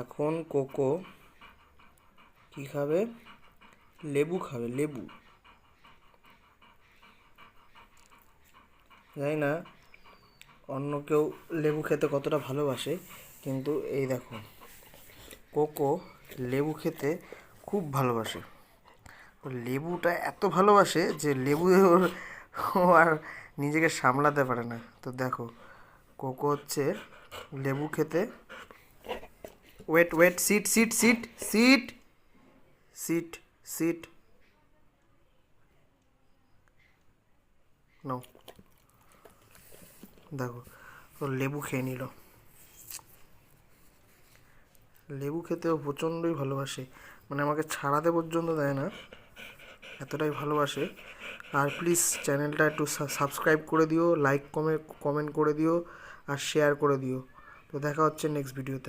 এখন কোকো কি খাবে? লেবু খাবে, লেবু। জানি না অন্য কেউ লেবু খেতে কতটা ভালোবাসে, কিন্তু এই দেখো, কোকো লেবু খেতে খুব ভালোবাসে। ও লেবুটা এত ভালোবাসে যে লেবু ও আর নিজেকে সামলাতে পারে না। তো দেখো, কোকো হচ্ছে লেবু খেতে। Wait wait, sit sit sit sit sit sit নাও। দেখো, ও লেবু খেয়ে নিল। লেবু খেতেও প্রচণ্ডই ভালোবাসে, মানে আমাকে ছাড়াতে পর্যন্ত দেয় না, এতটাই ভালোবাসে। আর প্লিজ চ্যানেলটা একটু সাবস্ক্রাইব করে দিও, লাইক কমেন্ট করে দিও, আর শেয়ার করে দিও। তো দেখা হচ্ছে নেক্সট ভিডিওতে।